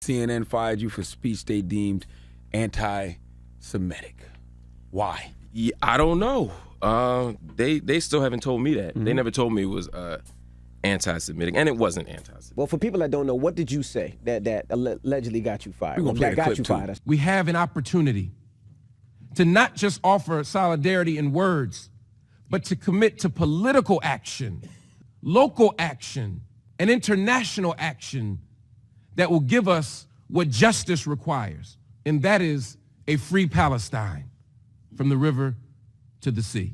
CNN fired you for speech they deemed anti-Semitic. Why? Yeah, I don't know. They still haven't told me that. They never told me it was anti-Semitic, and it wasn't anti-Semitic. Well, for people that don't know, what did you say that allegedly got you fired? We're gonna play the clip, too. We have an opportunity to not just offer solidarity in words, but to commit to political action, local action, and international action that will give us what justice requires, and that is a free Palestine from the river to the sea.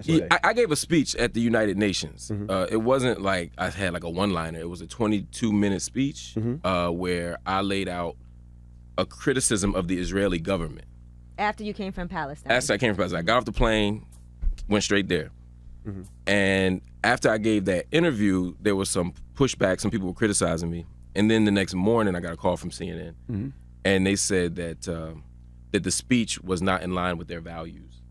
Yeah, I gave a speech at the United Nations. It wasn't like I had like a one-liner. It was a 22-minute speech where I laid out a criticism of the Israeli government. After you came from Palestine? After I came from Palestine. I got off the plane, went straight there. And after I gave that interview, there was some pushback. Some people were criticizing me. And then the next morning, I got a call from CNN. And they said that the speech was not in line with their values.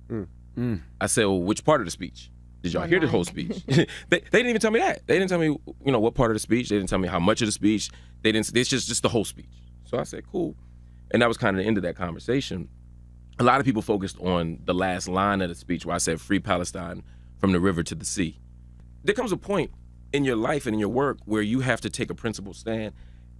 I said, well, which part of the speech? Did y'all hear the whole speech? they didn't even tell me that. They didn't tell me, what part of the speech. They didn't tell me how much of the speech. They didn't. It's just the whole speech. So I said, cool. And that was kind of the end of that conversation. A lot of people focused on the last line of the speech where I said, free Palestine from the river to the sea. There comes a point in your life and in your work where you have to take a principled stand,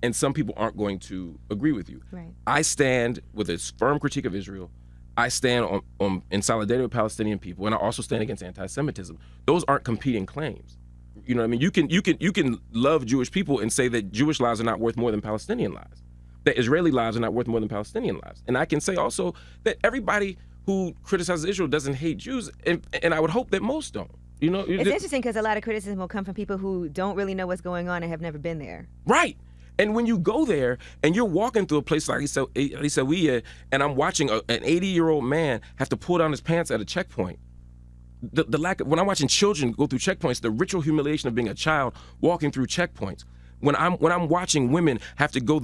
and some people aren't going to agree with you. Right. I stand with a firm critique of Israel. I stand in solidarity with Palestinian people, and I also stand against anti-Semitism. Those aren't competing claims. You know what I mean? You can love Jewish people and say that Jewish lives are not worth more than Palestinian lives, that Israeli lives are not worth more than Palestinian lives. And I can say also that everybody who criticizes Israel doesn't hate Jews, and I would hope that most don't. It's interesting because a lot of criticism will come from people who don't really know what's going on and have never been there. Right. And when you go there and you're walking through a place like Isawiya, and I'm watching an 80-year-old man have to pull down his pants at a checkpoint. The lack of, when I'm watching children go through checkpoints, the ritual humiliation of being a child walking through checkpoints. When I'm watching women have to go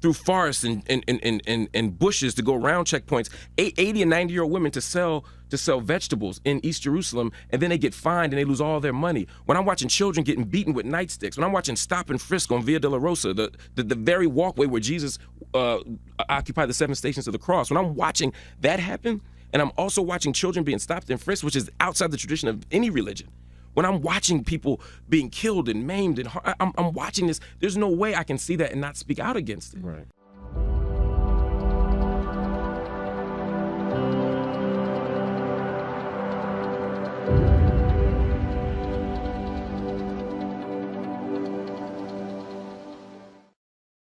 through forests and bushes to go around checkpoints, 80 and 90-year-old women to sell vegetables in East Jerusalem, and then they get fined and they lose all their money. When I'm watching children getting beaten with nightsticks, when I'm watching stop and frisk on Via Dolorosa, the very walkway where Jesus occupied the 7 stations of the cross, when I'm watching that happen, and I'm also watching children being stopped and frisked, which is outside the tradition of any religion. When I'm watching people being killed and maimed, and I'm watching this, there's no way I can see that and not speak out against it. Right.